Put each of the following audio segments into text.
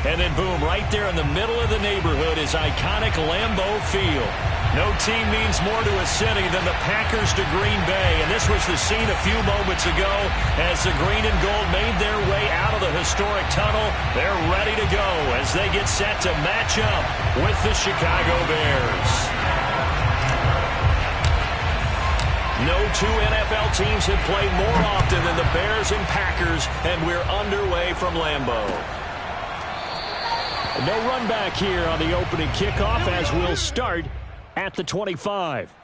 And then, boom, right there in the middle of the neighborhood is iconic Lambeau Field. No team means more to a city than the Packers to Green Bay. And this was the scene a few moments ago as the green and gold made their way out of the historic tunnel. They're ready to go as they get set to match up with the Chicago Bears. No two NFL teams have played more often than the Bears and Packers, and we're underway from Lambeau. No run back here on the opening kickoff as we'll start at the 25.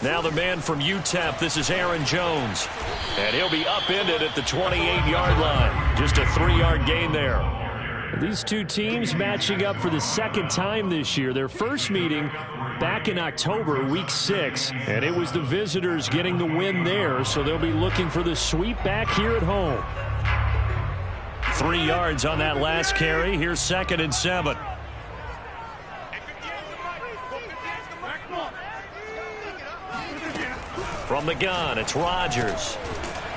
Now the man from UTEP, this is Aaron Jones. And he'll be upended at the 28-yard line. Just a 3-yard gain there. These two teams matching up for the second time this year. Their first meeting back in October, week 6. And it was the visitors getting the win there, so they'll be looking for the sweep back here at home. 3 yards on that last carry. Here's 2nd and 7. From the gun, it's Rodgers.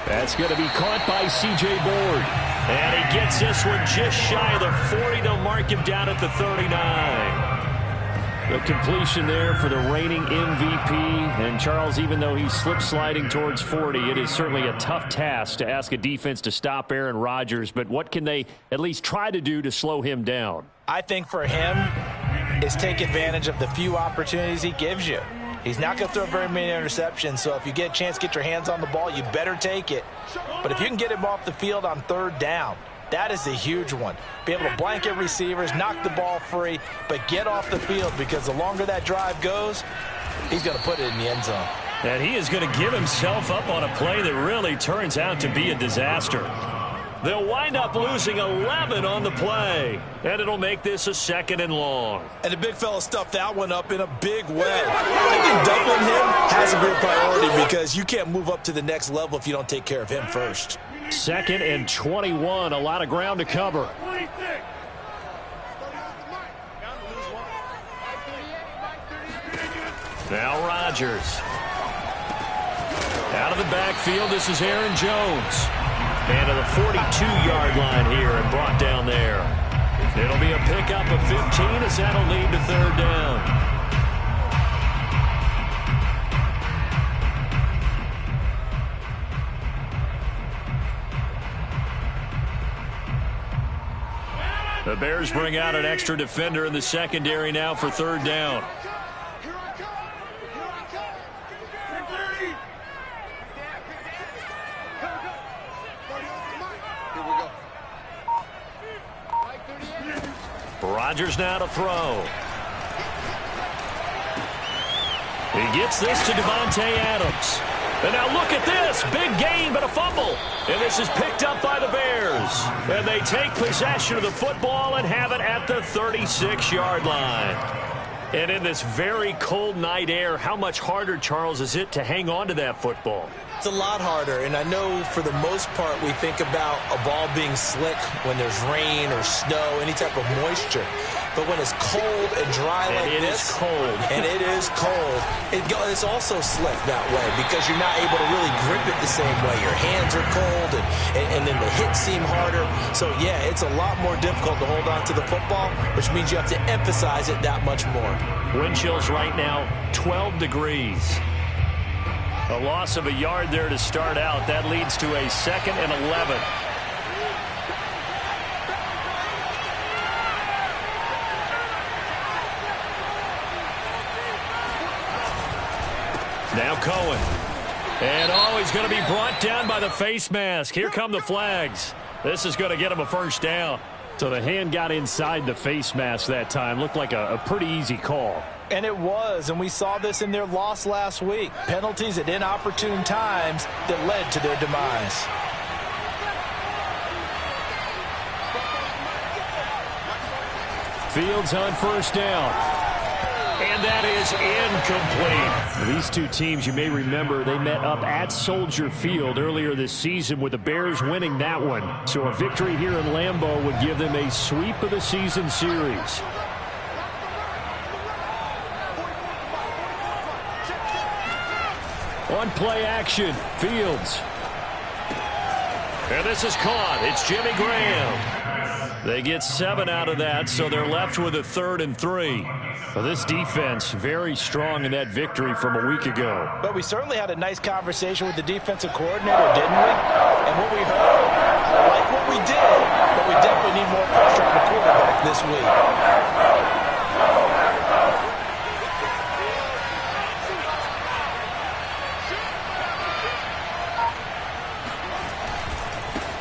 That's going to be caught by C.J. Board. And he gets this one just shy of the 40. They'll mark him down at the 39. The completion there for the reigning MVP. And Charles, even though he's slip-sliding towards 40, it is certainly a tough task to ask a defense to stop Aaron Rodgers. But what can they at least try to do to slow him down? I think for him is take advantage of the few opportunities he gives you. He's not going to throw very many interceptions, so if you get a chance to get your hands on the ball, you better take it. But if you can get him off the field on 3rd down, that is a huge one. Be able to blanket receivers, knock the ball free, but get off the field because the longer that drive goes, he's going to put it in the end zone. And he is going to give himself up on a play that really turns out to be a disaster. They'll wind up losing 11 on the play. And it'll make this a 2nd and long. And the big fella stuffed that one up in a big way. I think doubling him has to be a priority because you can't move up to the next level if you don't take care of him first. 2nd and 21. A lot of ground to cover. Now Rodgers. Out of the backfield, this is Aaron Jones. And to the 42-yard line here and brought down there. It'll be a pickup of 15 as that'll lead to 3rd down. The Bears bring out an extra defender in the secondary now for 3rd down. Rodgers now to throw. He gets this to Devontae Adams. And now look at this. Big gain, but a fumble. And this is picked up by the Bears. And they take possession of the football and have it at the 36-yard line. And in this very cold night air, how much harder, Charles, is it to hang on to that football? It's a lot harder, and I know for the most part we think about a ball being slick when there's rain or snow, any type of moisture. But when it's cold and dry like this, and it is cold, it's also slick that way because you're not able to really grip it the same way. Your hands are cold, and then the hits seem harder. So, yeah, it's a lot more difficult to hold on to the football, which means you have to emphasize it that much more. Wind chills right now, 12 degrees. A loss of a yard there to start out. That leads to a 2nd and 11. Now Cohen. And he's going to be brought down by the face mask. Here come the flags. This is going to get him a 1st down. So the hand got inside the face mask that time. Looked like a pretty easy call. And it was, and we saw this in their loss last week. Penalties at inopportune times that led to their demise. Fields on 1st down. And that is incomplete. These two teams, you may remember, they met up at Soldier Field earlier this season with the Bears winning that one. So a victory here in Lambeau would give them a sweep of the season series. On play action, Fields. And this is caught. It's Jimmy Graham. They get 7 out of that, so they're left with a 3rd and 3. Well, this defense very strong in that victory from a week ago. But we certainly had a nice conversation with the defensive coordinator, didn't we? And what we heard, I like what we did, but we definitely need more pressure on the quarterback this week.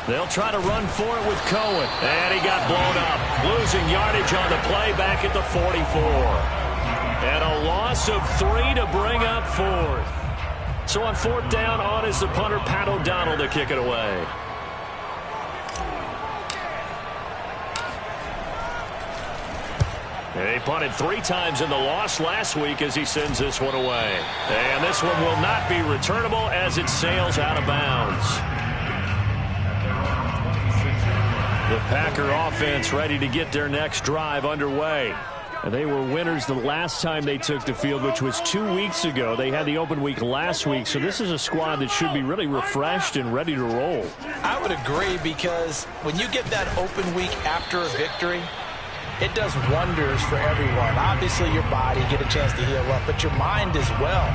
They'll try to run for it with Cohen. And he got blown up. Losing yardage on the play back at the 44. And a loss of 3 to bring up 4th. So on 4th down, on is the punter, Pat O'Donnell, to kick it away. He punted 3 times in the loss last week as he sends this one away. And this one will not be returnable as it sails out of bounds. The Packer offense ready to get their next drive underway. They were winners the last time they took the field, which was 2 weeks ago. They had the open week last week, so this is a squad that should be really refreshed and ready to roll. I would agree, because when you get that open week after a victory, it does wonders for everyone. Obviously, your body, get a chance to heal up, but your mind as well.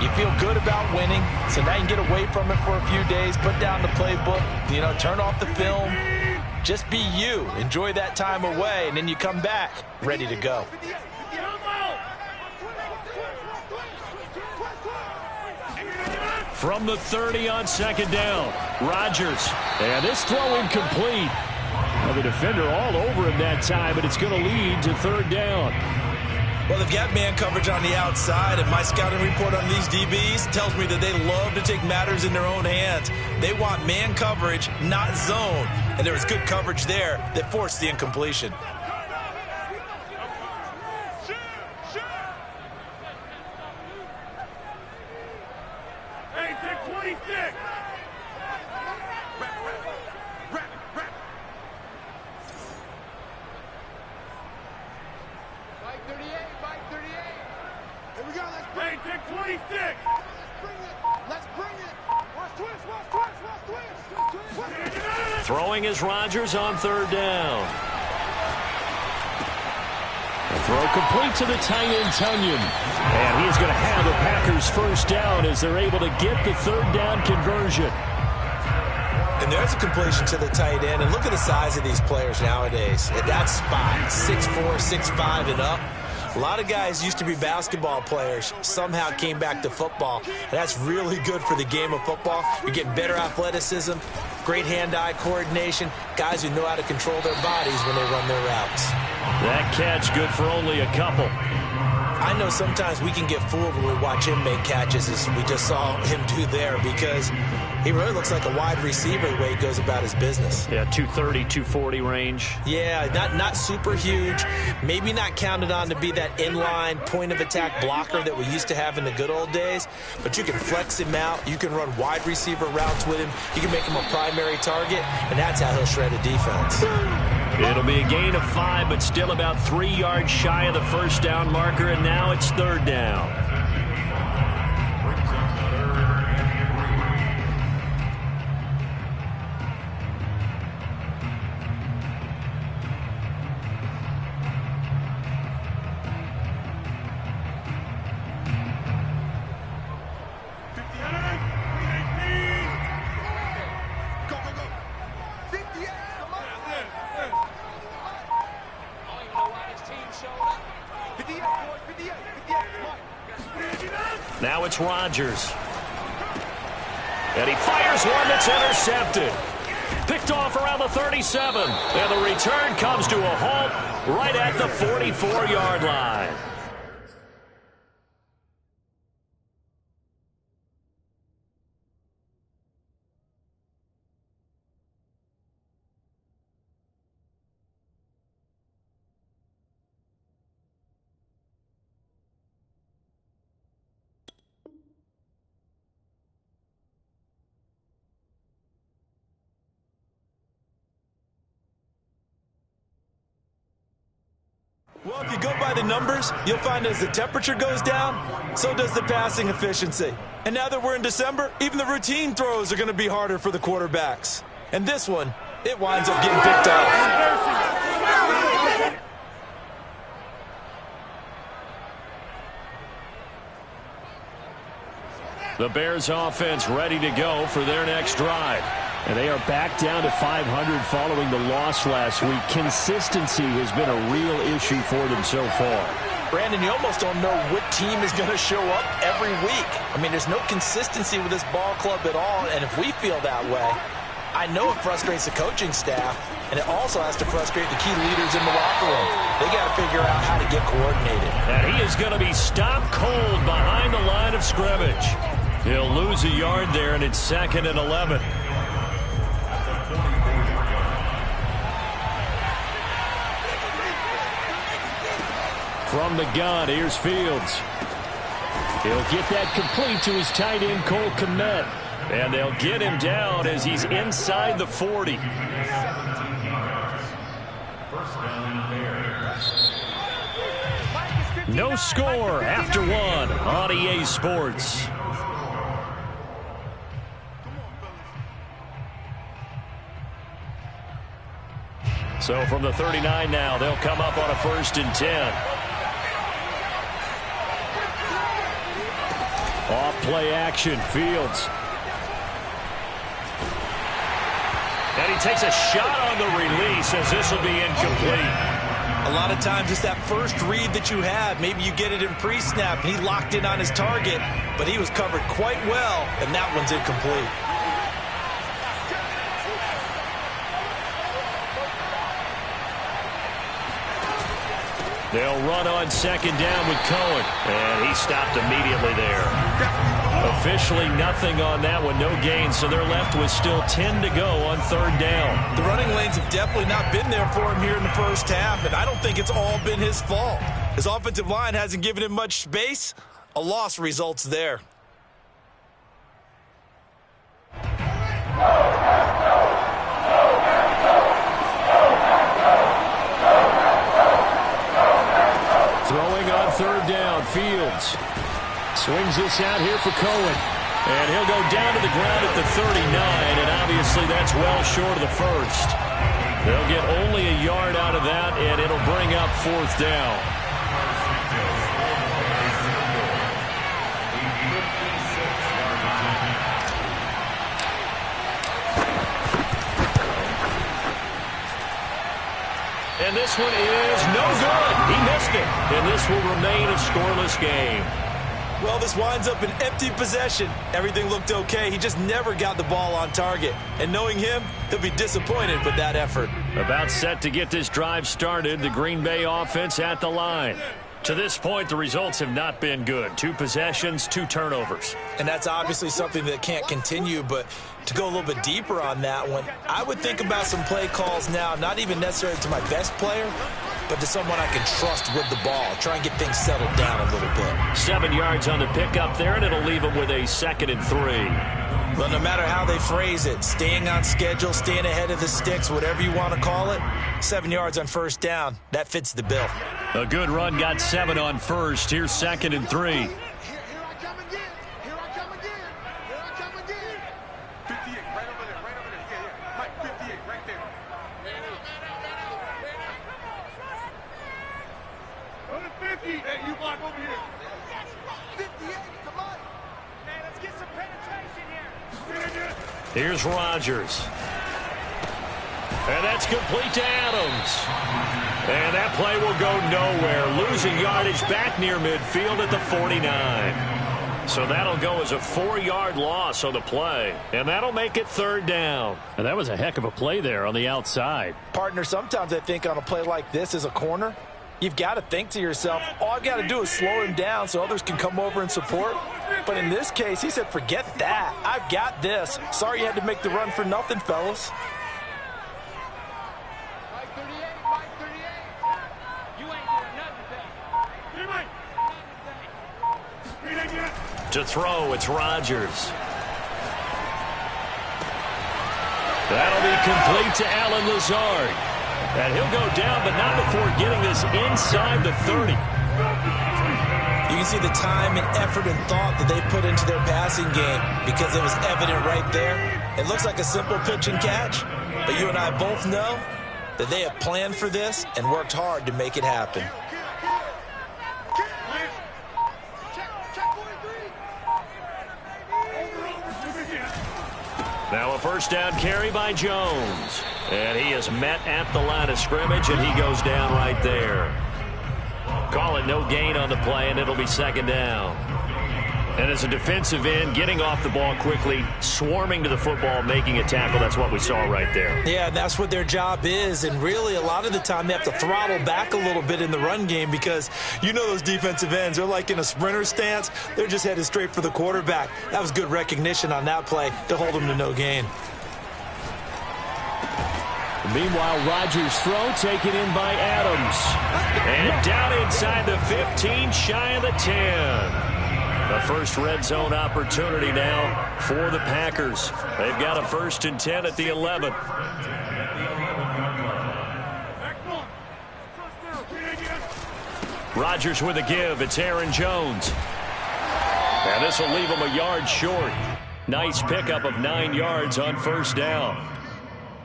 You feel good about winning, so now you can get away from it for a few days, put down the playbook, turn off the film. Just be you. Enjoy that time away, and then you come back ready to go. From the 30 on 2nd down, Rodgers. And this throw incomplete. Well, the defender all over him that time, but it's going to lead to 3rd down. Well, they've got man coverage on the outside, and my scouting report on these DBs tells me that they love to take matters in their own hands. They want man coverage, not zone, and there was good coverage there that forced the incompletion. Hey, take 26. Hey, take 26. Let's bring it. Watch twist. Throwing is Rodgers on 3rd down. The throw complete to the tight end, Tunyon. And he's going to have the Packers 1st down as they're able to get the 3rd down conversion. And there's a completion to the tight end. And look at the size of these players nowadays. At that spot, 6'4", 6'5", and up. A lot of guys used to be basketball players, somehow came back to football. And that's really good for the game of football. You're getting better athleticism, great hand-eye coordination, guys who know how to control their bodies when they run their routes. That catch good for only a couple. I know sometimes we can get fooled when we watch him make catches, as we just saw him do there, because he really looks like a wide receiver the way he goes about his business. Yeah, 230, 240 range. Yeah, not super huge. Maybe not counted on to be that inline point-of-attack blocker that we used to have in the good old days. But you can flex him out. You can run wide receiver routes with him. You can make him a primary target, and that's how he'll shred a defense. It'll be a gain of 5, but still about 3 yards shy of the 1st down marker, and now it's 3rd down. Now it's Rodgers. And he fires one that's intercepted. Picked off around the 37. And the return comes to a halt right at the 44-yard line. Well, if you go by the numbers, you'll find as the temperature goes down, so does the passing efficiency. And now that we're in December, even the routine throws are going to be harder for the quarterbacks. And this one, it winds up getting picked off. The Bears offense ready to go for their next drive. And they are back down to 500 following the loss last week. Consistency has been a real issue for them so far. Brandon, you almost don't know what team is going to show up every week. I mean, there's no consistency with this ball club at all, and if we feel that way, I know it frustrates the coaching staff, and it also has to frustrate the key leaders in the locker room. They got to figure out how to get coordinated. And he is going to be stopped cold behind the line of scrimmage. He'll lose a yard there, and it's 2nd and 11. From the gun, here's Fields. He'll get that complete to his tight end, Cole Kmet. And they'll get him down as he's inside the 40. No score after one on EA Sports. So from the 39 now, they'll come up on a 1st and 10. Off play action, Fields. And he takes a shot on the release as this will be incomplete. A lot of times it's that first read that you have. Maybe you get it in pre-snap, and he locked in on his target, but he was covered quite well, and that one's incomplete. They'll run on 2nd down with Cohen, and he stopped immediately there. Officially nothing on that one, no gain, so they're left with still 10 to go on 3rd down. The running lanes have definitely not been there for him here in the first half, and I don't think it's all been his fault. His offensive line hasn't given him much space. A loss results there. Throwing on 3rd down, Fields. Swings this out here for Cohen. And he'll go down to the ground at the 39, and obviously that's well short of the first. They'll get only a yard out of that, and it'll bring up 4th down. And this one is no good. He missed it. And this will remain a scoreless game. Well, this winds up an empty possession. Everything looked okay. He just never got the ball on target. And knowing him, he'll be disappointed with that effort. About set to get this drive started, the Green Bay offense at the line. To this point, the results have not been good. 2 possessions, 2 turnovers. And that's obviously something that can't continue, but to go a little bit deeper on that one, I would think about some play calls now, not even necessarily to my best player, but to someone I can trust with the ball. Try and get things settled down a little bit. 7 yards on the pickup there, and it'll leave them with a 2nd and 3. Well, no matter how they phrase it, staying on schedule, staying ahead of the sticks, whatever you want to call it, 7 yards on 1st down, that fits the bill. A good run, got 7 on 1st. Here's 2nd and 3. Here I come again. Here I come again. Here I come again. 58, right over there, right over there. Yeah. Mike, 58, right there. Go to 50. Hey, you block over here. 58, come on. Man, let's get some penetration here. Here's Rodgers. And that's complete to Adams. And that play will go nowhere. Losing yardage back near midfield at the 49. So that'll go as a 4-yard loss on the play. And that'll make it 3rd down. And that was a heck of a play there on the outside. Partner, sometimes I think on a play like this as a corner, you've got to think to yourself, all I've got to do is slow him down so others can come over and support. But in this case, he said, forget that. I've got this. Sorry you had to make the run for nothing, fellas. To throw, it's Rodgers. That'll be complete to Allen Lazard. And he'll go down, but not before getting this inside the 30. You can see the time and effort and thought that they put into their passing game because it was evident right there. It looks like a simple pitch and catch, but you and I both know that they have planned for this and worked hard to make it happen. Now a first down carry by Jones. And he is met at the line of scrimmage, and he goes down right there. Call it no gain on the play, and it'll be second down. And as a defensive end, getting off the ball quickly, swarming to the football, making a tackle, that's what we saw right there. Yeah, that's what their job is, and really a lot of the time they have to throttle back a little bit in the run game because you know those defensive ends, they're like in a sprinter stance. They're just headed straight for the quarterback. That was good recognition on that play to hold them to no gain. Meanwhile, Rodgers' throw taken in by Adams. And down inside the 15, shy of the 10. The first red zone opportunity now for the Packers. They've got a 1st and 10 at the 11. Rodgers with a give. It's Aaron Jones. And this will leave him a yard short. Nice pickup of 9 yards on first down.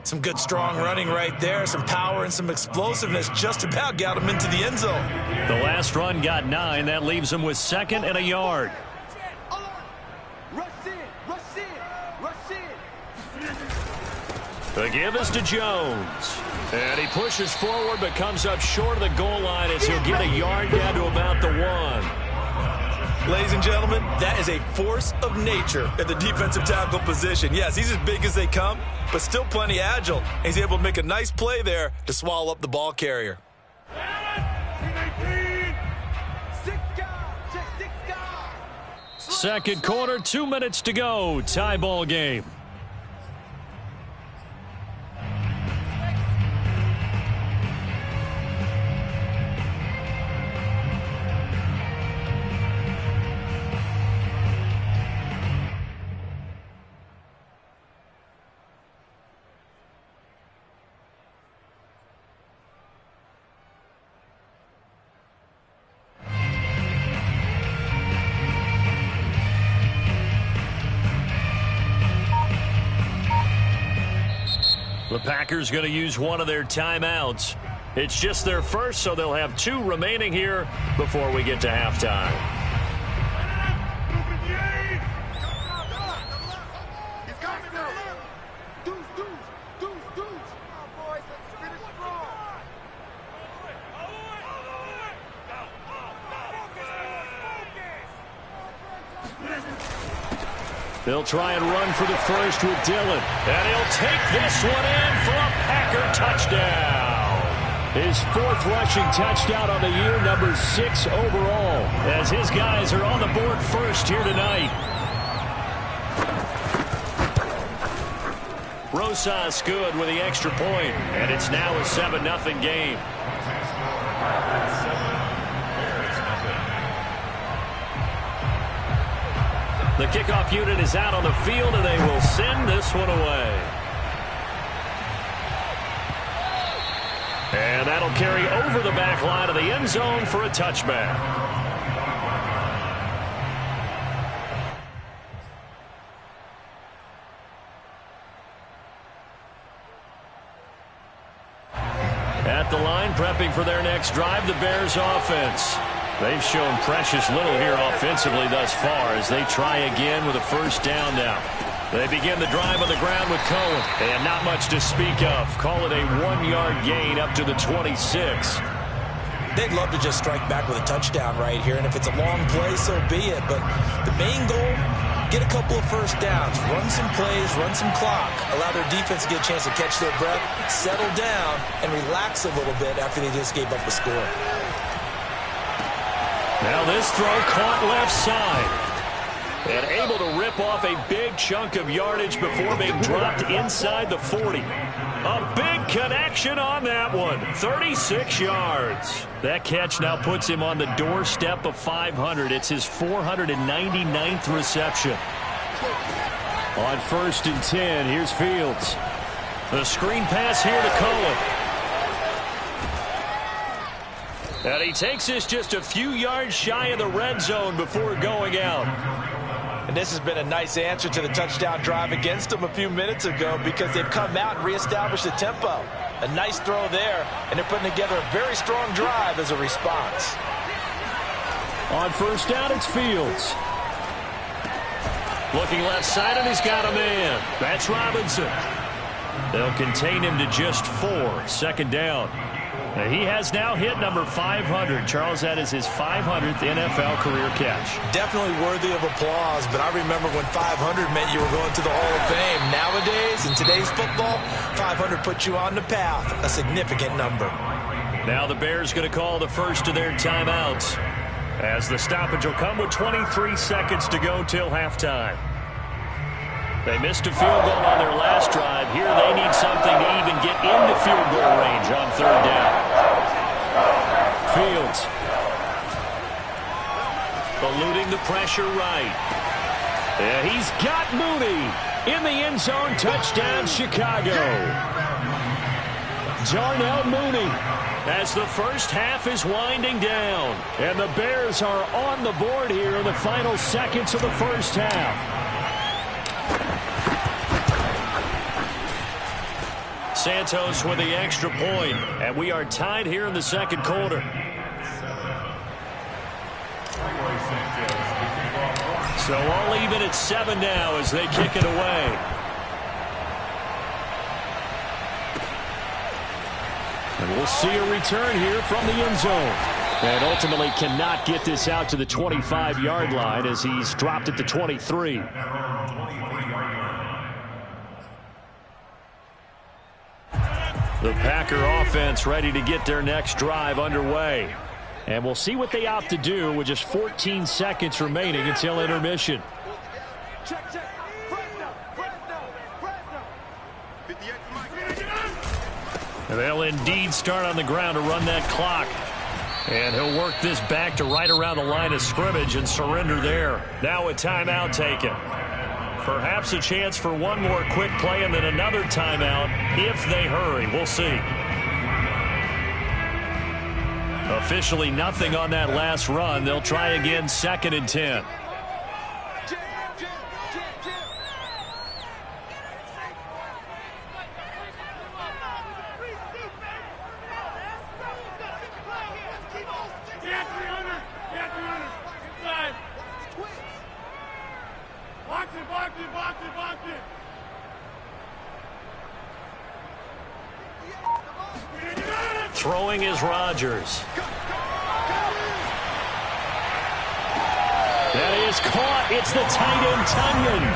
Some good strong running right there. Some power and some explosiveness just about got him into the end zone. The last run got 9. That leaves him with 2nd and a yard. The give is to Jones. And he pushes forward but comes up short of the goal line as he'll get a yard down to about the 1. Ladies and gentlemen, that is a force of nature at the defensive tackle position. Yes, he's as big as they come, but still plenty agile. And he's able to make a nice play there to swallow up the ball carrier. Second quarter, 2 minutes to go. Tie ball game. The Packers going to use one of their timeouts. It's just their first, so they'll have 2 remaining here before we get to halftime. They'll try and run for the first with Dillon. And he'll take this one in for a Packer touchdown. His 4th rushing touchdown on the year, number 6 overall, as his guys are on the board first here tonight. Rosas good with the extra point, and it's now a 7-0 game. The kickoff unit is out on the field, and they will send this one away. And that'll carry over the back line of the end zone for a touchback. At the line, prepping for their next drive, the Bears offense. They've shown precious little here offensively thus far as they try again with a first down now. They begin the drive on the ground with Cohen, and not much to speak of. Call it a 1-yard gain up to the 26. They'd love to just strike back with a touchdown right here, and if it's a long play, so be it. But the main goal, get a couple of first downs, run some plays, run some clock, allow their defense to get a chance to catch their breath, settle down, and relax a little bit after they just gave up a score. Now this throw caught left side. And able to rip off a big chunk of yardage before being dropped inside the 40. A big connection on that one. 36 yards. That catch now puts him on the doorstep of 500. It's his 499th reception. On 1st and 10, here's Fields. The screen pass here to Cohen. And he takes this just a few yards shy of the red zone before going out. And this has been a nice answer to the touchdown drive against them a few minutes ago because they've come out and reestablished the tempo. A nice throw there, and they're putting together a very strong drive as a response. On first down, it's Fields. Looking left side, and he's got a man. That's Robinson. They'll contain him to just 4. Second down. He has now hit number 500. Charles, that is his 500th NFL career catch. Definitely worthy of applause, but I remember when 500 meant you were going to the Hall of Fame. Nowadays, in today's football, 500 puts you on the path, a significant number. Now the Bears going to call the first of their timeouts, as the stoppage will come with 23 seconds to go till halftime. They missed a field goal on their last drive. Here they need something to even get into field goal range on third down. Fields. Eluding the pressure right. And he's got Mooney in the end zone. Touchdown, Chicago. Darnell Mooney as the first half is winding down. And the Bears are on the board here in the final seconds of the first half. Santos with the extra point, and we are tied here in the second quarter. So all even at 7 now as they kick it away. And we'll see a return here from the end zone. And ultimately cannot get this out to the 25-yard line as he's dropped at the 23. The Packer offense ready to get their next drive underway. And we'll see what they opt to do with just 14 seconds remaining until intermission. And they'll indeed start on the ground to run that clock. And he'll work this back to right around the line of scrimmage and surrender there. Now a timeout taken. Perhaps a chance for one more quick play and then another timeout if they hurry. We'll see. Officially nothing on that last run. They'll try again 2nd and 10. Throwing is Rodgers. That is caught. It's the tight end, Tunyon.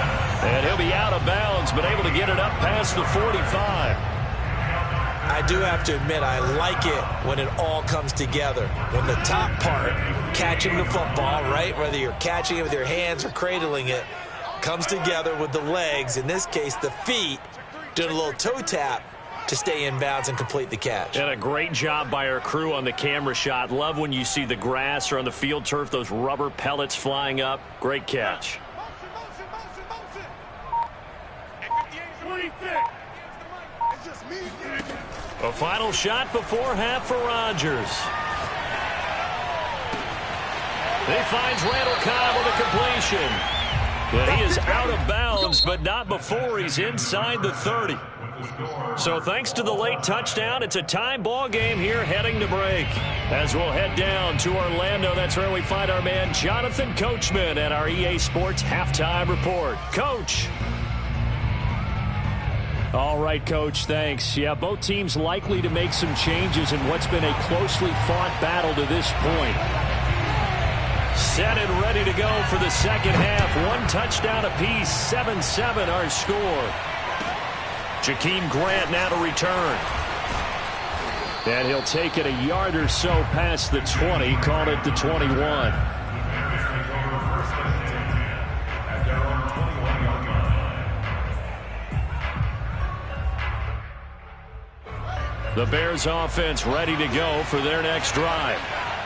And he'll be out of bounds, but able to get it up past the 45. I do have to admit, I like it when it all comes together. When the top part, catching the football, right, whether you're catching it with your hands or cradling it, comes together with the legs, in this case the feet, doing a little toe tap to stay in bounds and complete the catch. And a great job by our crew on the camera shot. Love when you see the grass or on the field turf, those rubber pellets flying up. Great catch. A final shot before half for Rodgers. He finds Randall Cobb with a completion. And he is out of bounds, but not before he's inside the 30. So thanks to the late touchdown, it's a tie ball game here heading to break. As we'll head down to Orlando, that's where we find our man Jonathan Coachman at our EA Sports Halftime Report. Coach. All right, Coach, thanks. Yeah, both teams likely to make some changes in what's been a closely fought battle to this point. Set and ready to go for the second half. One touchdown apiece, 7-7 our score. Jakeem Grant now to return. And he'll take it a yard or so past the 20, called it the 21. The Bears offense ready to go for their next drive.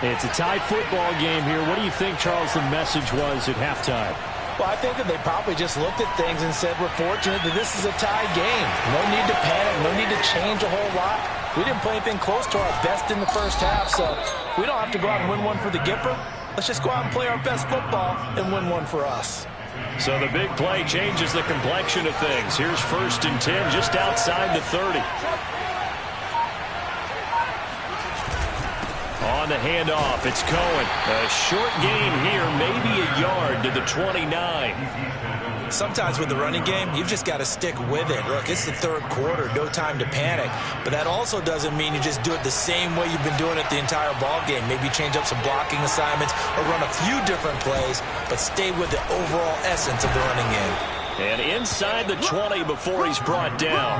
It's a tie football game here. What do you think, Charles, the message was at halftime? Well, I think that they probably just looked at things and said, we're fortunate that this is a tie game. No need to panic, no need to change a whole lot. We didn't play anything close to our best in the first half, so we don't have to go out and win one for the Gipper. Let's just go out and play our best football and win one for us. So the big play changes the complexion of things. Here's 1st and 10 just outside the 30. On the handoff, it's Cohen. A short gain here, maybe a yard to the 29. Sometimes with the running game, you've just got to stick with it. Look, it's the 3rd quarter, no time to panic. But that also doesn't mean you just do it the same way you've been doing it the entire ball game. Maybe change up some blocking assignments or run a few different plays, but stay with the overall essence of the running game. And inside the 20 before he's brought down.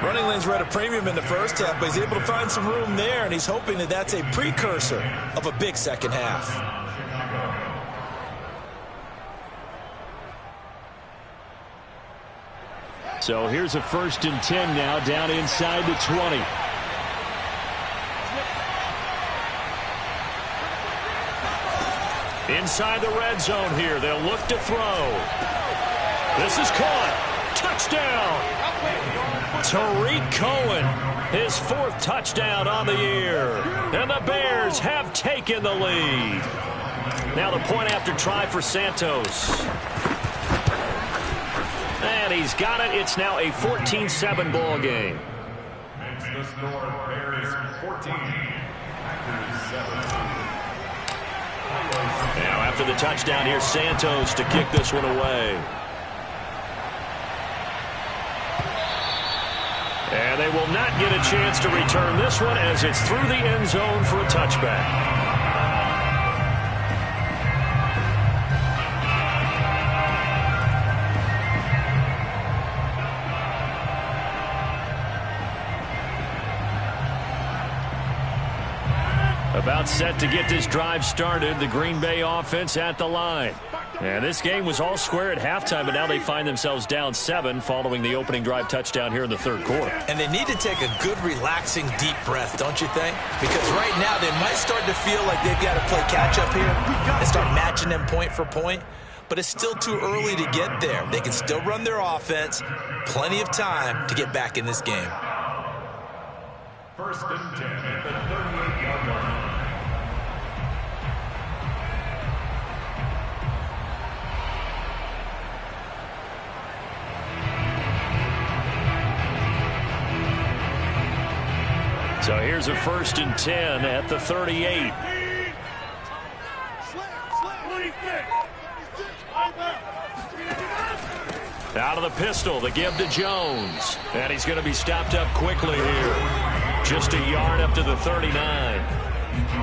Running lanes were at a premium in the first half, but he's able to find some room there, and he's hoping that that's a precursor of a big second half. So here's a 1st and 10 now, down inside the 20. Inside the red zone here, they'll look to throw. This is caught. Touchdown. Tariq Cohen, his 4th touchdown on the year. And the Bears have taken the lead. Now the point after try for Santos. And he's got it. It's now a 14-7 ball game. Makes the score Bears 14, Packers 7. Now after the touchdown, here's Santos to kick this one away. And they will not get a chance to return this one as it's through the end zone for a touchback. About set to get this drive started, the Green Bay offense at the line. And this game was all square at halftime, but now they find themselves down 7 following the opening drive touchdown here in the 3rd quarter. And they need to take a good, relaxing, deep breath, don't you think? Because right now they might start to feel like they've got to play catch-up here and start matching them point for point. But it's still too early to get there. They can still run their offense. Plenty of time to get back in this game. 1st and 10 at the 38-yard line. So here's a 1st and 10 at the 38. Out of the pistol, the give to Jones. And he's going to be stopped up quickly here. Just a yard up to the 39.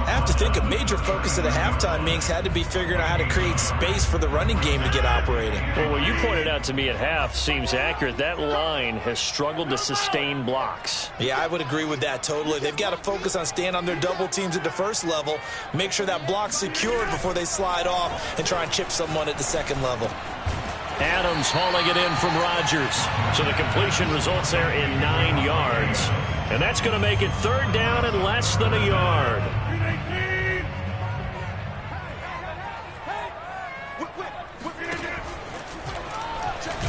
I have to think a major focus of the halftime meetings had to be figuring out how to create space for the running game to get operating. Well, what you pointed out to me at half seems accurate. That line has struggled to sustain blocks. Yeah, I would agree with that totally. They've got to focus on staying on their double teams at the first level, make sure that block's secured before they slide off and try and chip someone at the second level. Adams hauling it in from Rodgers. So the completion results there in 9 yards. And that's going to make it 3rd down and less than a yard.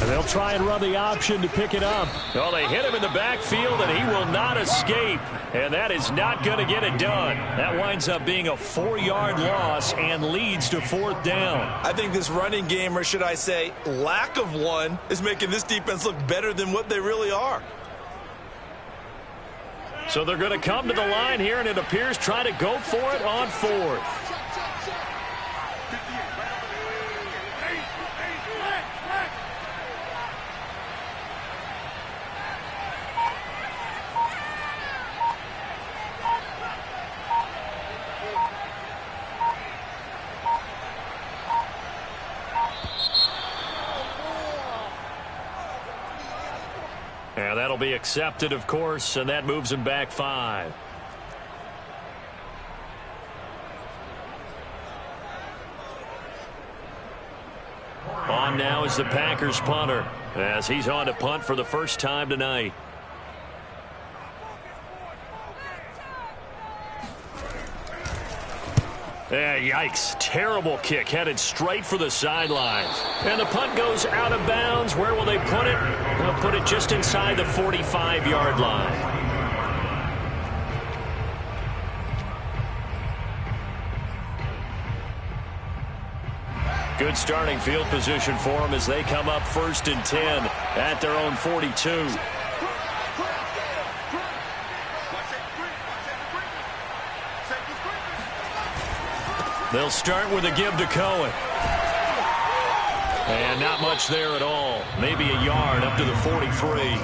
And they'll try and run the option to pick it up. Well, they hit him in the backfield, and he will not escape. And that is not going to get it done. That winds up being a 4-yard loss and leads to 4th down. I think this running game, or should I say lack of one, is making this defense look better than what they really are. So they're going to come to the line here, and it appears try to go for it on 4th. And that'll be accepted, of course, and that moves him back 5. On now is the Packers punter, as he's on to punt for the first time tonight. Yeah, yikes. Terrible kick headed straight for the sidelines. And the punt goes out of bounds. Where will they put it? They'll put it just inside the 45-yard line. Good starting field position for them as they come up 1st and 10 at their own 42. They'll start with a give to Cohen. And not much there at all. Maybe a yard up to the 43.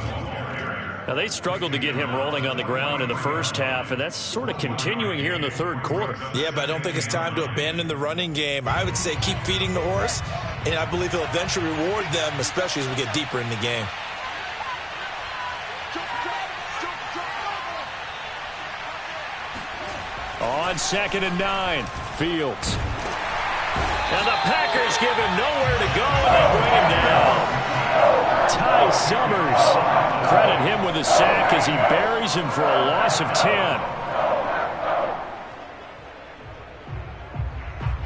Now, they struggled to get him rolling on the ground in the first half, and that's sort of continuing here in the third quarter. Yeah, but I don't think it's time to abandon the running game. I would say keep feeding the horse, and I believe he'll eventually reward them, especially as we get deeper in the game. On 2nd and 9, Fields. And the Packers give him nowhere to go, and they bring him down. Ty Summers, credit him with a sack as he buries him for a loss of 10.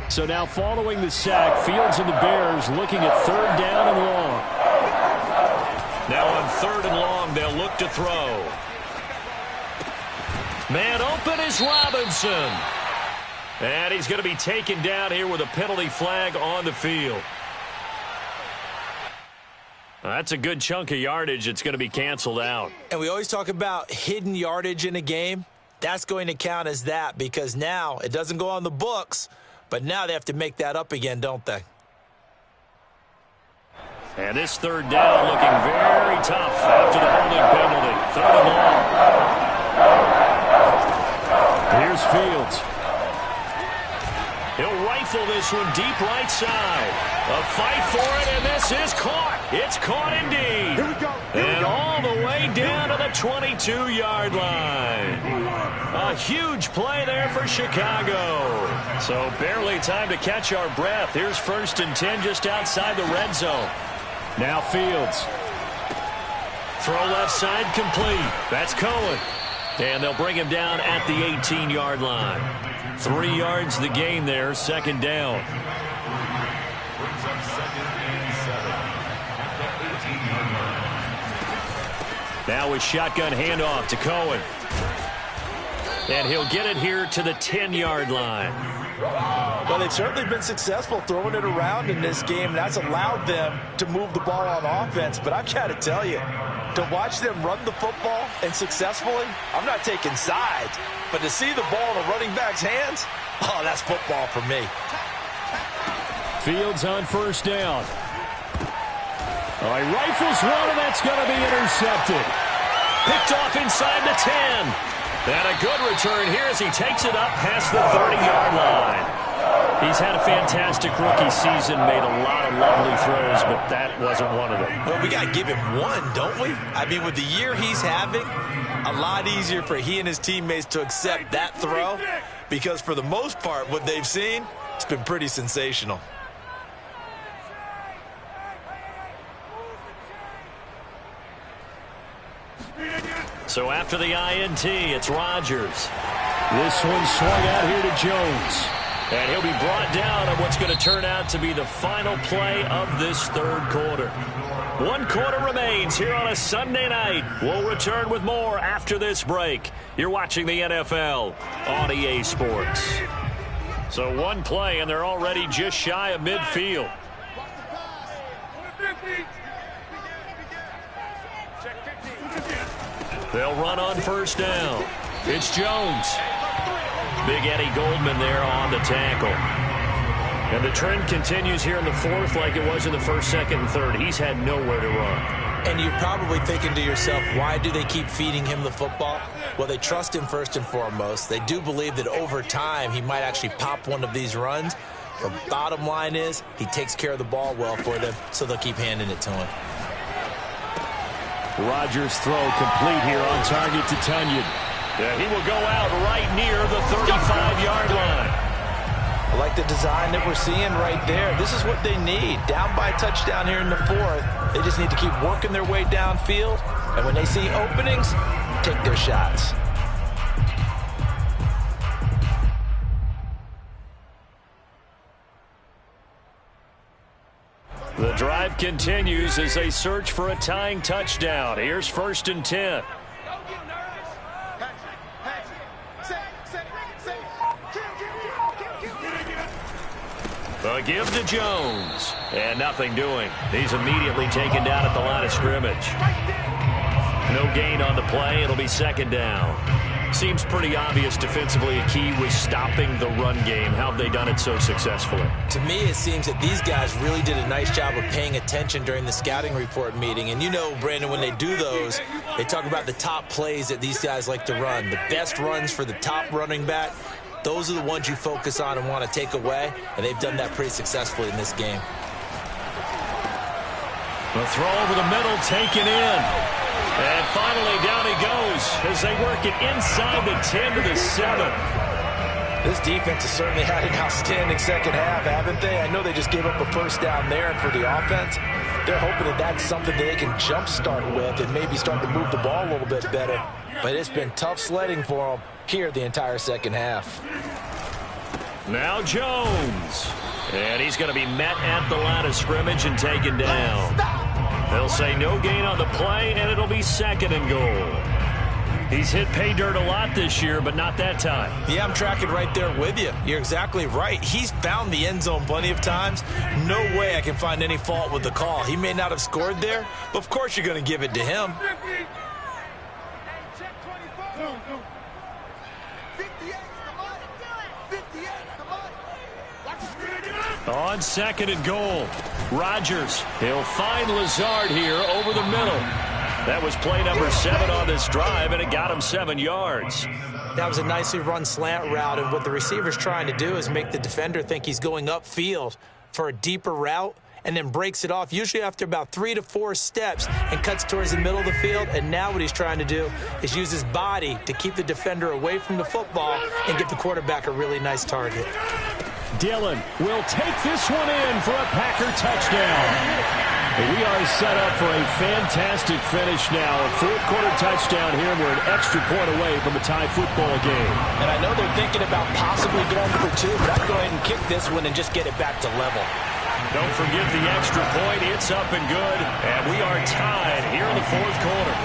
So now following the sack, Fields and the Bears looking at 3rd down and long. Now on 3rd and long, they'll look to throw. Man open is Robinson. And he's going to be taken down here with a penalty flag on the field. That's a good chunk of yardage. It's going to be canceled out. And we always talk about hidden yardage in a game. That's going to count as that because now it doesn't go on the books, but now they have to make that up again, don't they? And this 3rd down looking very tough after the holding penalty. 3rd and long. Here's Fields. He'll rifle this one deep right side. A fight for it, and this is caught. It's caught indeed. Here we go. And all the way down to the 22-yard line. A huge play there for Chicago. So barely time to catch our breath. Here's 1st and 10 just outside the red zone. Now Fields. Throw left side complete. That's Cohen. And they'll bring him down at the 18-yard line. 3 yards the gain there, 2nd down. Now a shotgun handoff to Cohen. And he'll get it here to the 10-yard line. Well, they've certainly been successful throwing it around in this game. That's allowed them to move the ball on offense. But I've got to tell you, to watch them run the football and successfully, I'm not taking sides. But to see the ball in a running back's hands, oh, that's football for me. Fields on 1st down. All right, rifles one, and that's going to be intercepted. Picked off inside the 10. And a good return here as he takes it up past the 30-yard line. He's had a fantastic rookie season, made a lot of lovely throws, but that wasn't one of them. Well, we got to give him one, don't we? I mean, with the year he's having, a lot easier for he and his teammates to accept that throw because for the most part, what they've seen, it's been pretty sensational. So after the INT, it's Rodgers. This one swung out here to Jones. And he'll be brought down on what's going to turn out to be the final play of this 3rd quarter. 1 quarter remains here on a Sunday night. We'll return with more after this break. You're watching the NFL on EA Sports. So 1 play, and they're already just shy of midfield. They'll run on 1st down. It's Jones. Big Eddie Goldman there on the tackle. And the trend continues here in the 4th like it was in the 1st, 2nd, and 3rd. He's had nowhere to run. And you're probably thinking to yourself, why do they keep feeding him the football? Well, they trust him first and foremost. They do believe that over time he might actually pop one of these runs. The bottom line is he takes care of the ball well for them, so they'll keep handing it to him. Rodgers' throw complete here on target to Tunyon. Yeah, he will go out right near the 35-yard line. I like the design that we're seeing right there. This is what they need. Down by a touchdown here in the 4th. They just need to keep working their way downfield. And when they see openings, take their shots. The drive continues as they search for a tying touchdown. Here's 1st and 10. A The give to Jones. And nothing doing. He's immediately taken down at the line of scrimmage. No gain on the play. It'll be second down. Seems pretty obvious defensively a key was stopping the run game. How have they done it so successfully? To me, it seems that these guys really did a nice job of paying attention during the scouting report meeting. And you know, Brandon, when they do those, they talk about the top plays that these guys like to run. The best runs for the top running back, those are the ones you focus on and want to take away. And they've done that pretty successfully in this game. The throw over the middle, taken in. And finally, down he goes as they work it inside the 10 to the 7. This defense has certainly had an outstanding second half, haven't they? I know they just gave up a first down there, and for the offense, they're hoping that that's something that they can jumpstart with and maybe start to move the ball a little bit better. But it's been tough sledding for them here the entire second half. Now Jones. And he's going to be met at the line of scrimmage and taken down. They'll say no gain on the play, and it'll be second and goal. He's hit pay dirt a lot this year, but not that time. Yeah, I'm tracking right there with you. You're exactly right. He's found the end zone plenty of times. No way I can find any fault with the call. He may not have scored there, but of course you're going to give it to him. On second and goal, Rodgers. He'll find Lazard here over the middle. That was play number 7 on this drive, and it got him 7 yards. That was a nicely run slant route, and what the receiver's trying to do is make the defender think he's going upfield for a deeper route, and then breaks it off, usually after about 3 to 4 steps, and cuts towards the middle of the field. And now what he's trying to do is use his body to keep the defender away from the football and give the quarterback a really nice target. Dillon will take this one in for a Packer touchdown. We are set up for a fantastic finish now. A fourth-quarter touchdown here, and we're an extra point away from a tie football game. And I know they're thinking about possibly going for 2, but I'd go ahead and kick this one and just get it back to level. Don't forget the extra point. It's up and good, and we are tied here in the fourth quarter.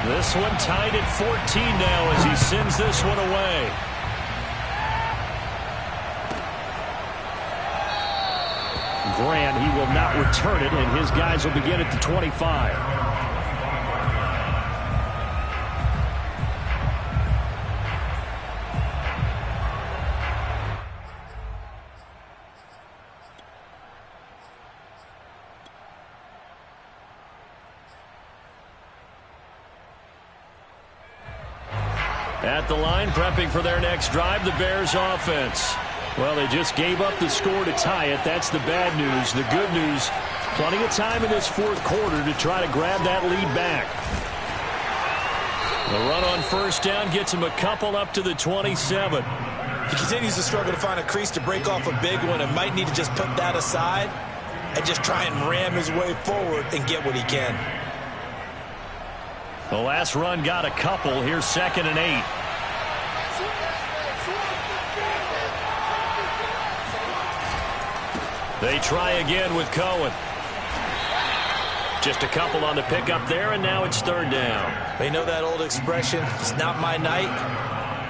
This one tied at 14 now as he sends this one away. Grant, he will not return it, and his guys will begin at the 25. At the line, prepping for their next drive, the Bears offense. Well, they just gave up the score to tie it. That's the bad news. The good news, plenty of time in this fourth quarter to try to grab that lead back. The run on first down gets him a couple up to the 27. He continues to struggle to find a crease to break off a big one and might need to just put that aside and just try and ram his way forward and get what he can. The last run got a couple. Here's 2nd and 8. They try again with Cohen. Just a couple on the pickup there, and now it's 3rd down. They know that old expression, it's not my night.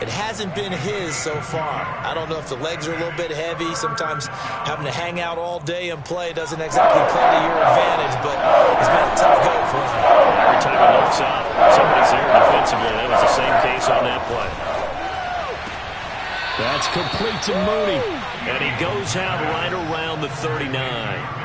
It hasn't been his so far. I don't know if the legs are a little bit heavy. Sometimes having to hang out all day and play doesn't exactly play to your advantage, but it's been a tough go for him. Every time he looks up, somebody's there defensively. That was the same case on that play. That's complete to Mooney, and he goes out right around the 39.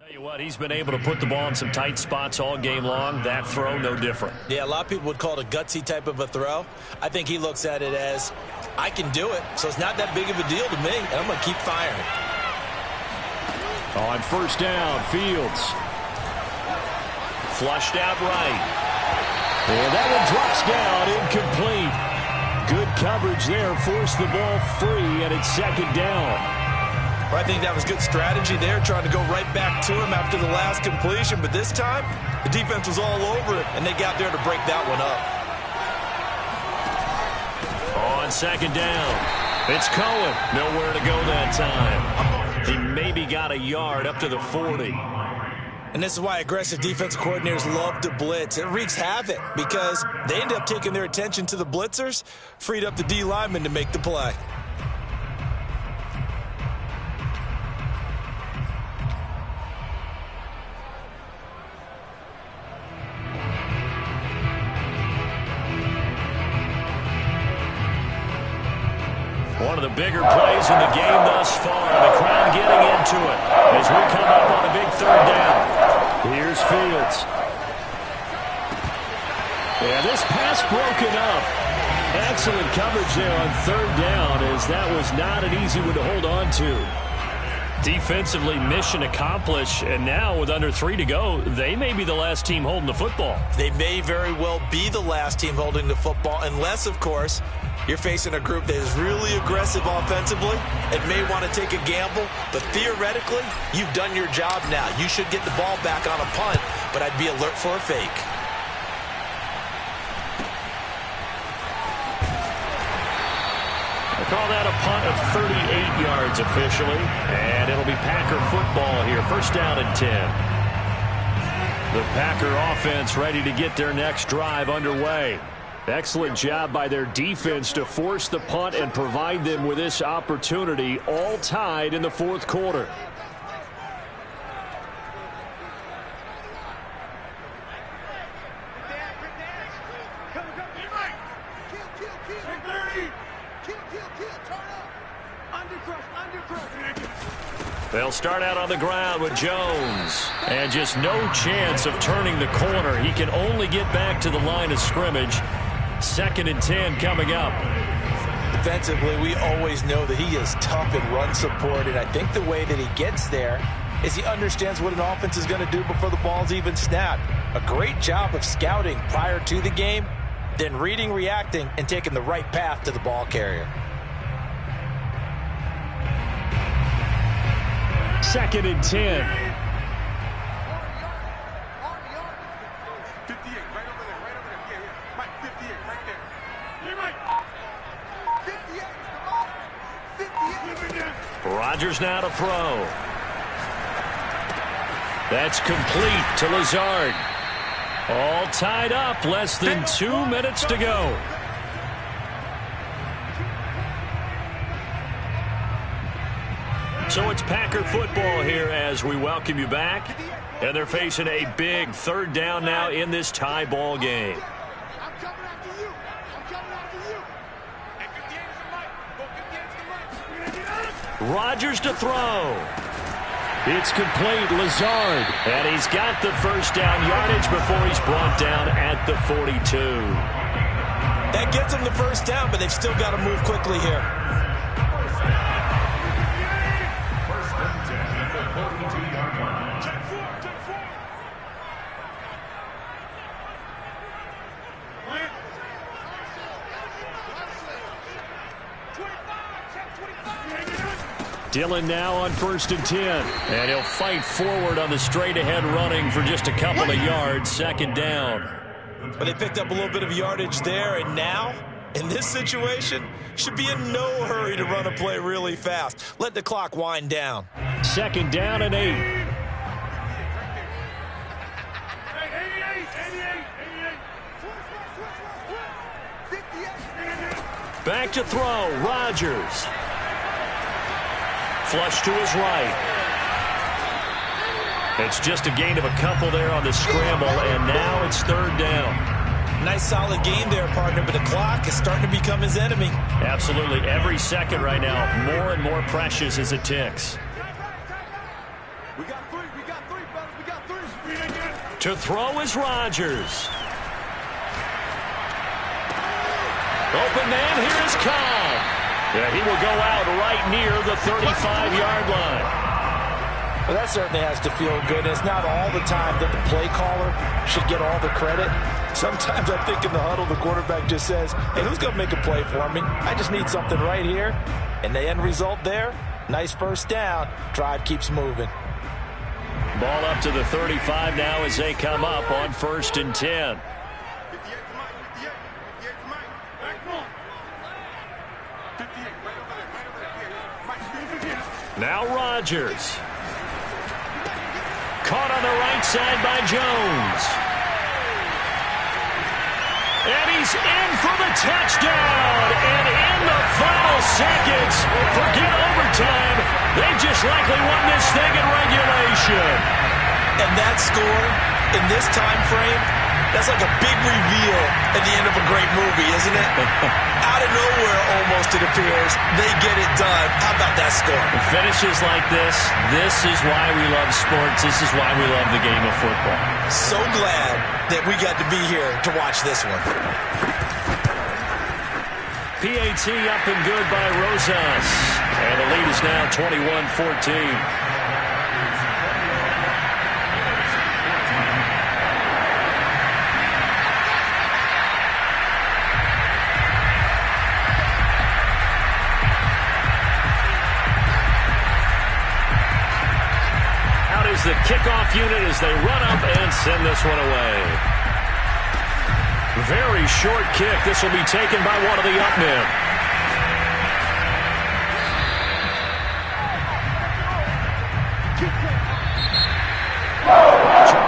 Tell you what, he's been able to put the ball in some tight spots all game long. That throw, no different. Yeah, a lot of people would call it a gutsy type of a throw. I think he looks at it as I can do it, so it's not that big of a deal to me, and I'm going to keep firing. On first down, Fields. Flushed out right. And that one drops down, incomplete. Good coverage there, forced the ball free, and it's second down. Well, I think that was good strategy there, trying to go right back to him after the last completion. But this time, the defense was all over it, and they got there to break that one up. On second down, it's Cohen. Nowhere to go that time. He maybe got a yard up to the 40. And this is why aggressive defensive coordinators love to blitz. It wreaks havoc because they end up taking their attention to the blitzers, freed up the D lineman to make the play. One of the bigger plays in the game thus far. The crowd getting into it as we come up on a big third down. Here's Fields. Yeah, this pass broken up. Excellent coverage there on third down, as that was not an easy one to hold on to. Defensively, mission accomplished, and now with under 3 to go, they may be the last team holding the football. They may very well be the last team holding the football, unless, of course, you're facing a group that is really aggressive offensively and may want to take a gamble. But theoretically, you've done your job now. You should get the ball back on a punt, but I'd be alert for a fake. I call that a punt of 38 yards officially. And it'll be Packer football here. First down and 10. The Packer offense ready to get their next drive underway. Excellent job by their defense to force the punt and provide them with this opportunity, all tied in the fourth quarter. They'll start out on the ground with Jones. And just no chance of turning the corner. He can only get back to the line of scrimmage. Second and 10 coming up. Defensively, we always know that he is tough in run support, and I think the way that he gets there is he understands what an offense is going to do before the ball's even snapped. A great job of scouting prior to the game, then reading, reacting, and taking the right path to the ball carrier. Second and 10. Rodgers now to throw. That's complete to Lazard. All tied up, less than 2 minutes to go. So it's Packer football here as we welcome you back. And they're facing a big third down now in this tie ball game. Rodgers to throw. It's complete. Lazard. And he's got the first down yardage before he's brought down at the 42. That gets them the first down, but they've still got to move quickly here. Dillon now on first and 10. And he'll fight forward on the straight-ahead running for just a couple of yards. Second down. But they picked up a little bit of yardage there, and now, in this situation, should be in no hurry to run a play really fast. Let the clock wind down. Second down and 8. Back to throw. Rodgers. Flush to his right. It's just a gain of a couple there on the scramble, and now it's third down. Nice solid game there, partner, but the clock is starting to become his enemy. Absolutely. Every second right now, more and more precious as it ticks. We got three, fellas, we got three. To throw is Rodgers. Open man, here is Cobb. Yeah, he will go out right near the 35-yard line. Well, that certainly has to feel good. It's not all the time that the play caller should get all the credit. Sometimes I think in the huddle, the quarterback just says, hey, who's going to make a play for me? I just need something right here. And the end result there, nice first down. Drive keeps moving. Ball up to the 35 now as they come up on 1st and 10. Now Rodgers. Caught on the right side by Jones. And he's in for the touchdown. And in the final seconds, forget overtime. They just likely won this thing in regulation. And that score in this time frame, that's like a big reveal at the end of a great movie, isn't it? Out of nowhere, almost, it appears, they get it done. How about that score? Finishes like this is why we love sports. This is why we love the game of football. So glad that we got to be here to watch this one. PAT up and good by Rosas. And the lead is now 21-14. The kickoff unit as they run up and send this one away. Very short kick. This will be taken by one of the up men.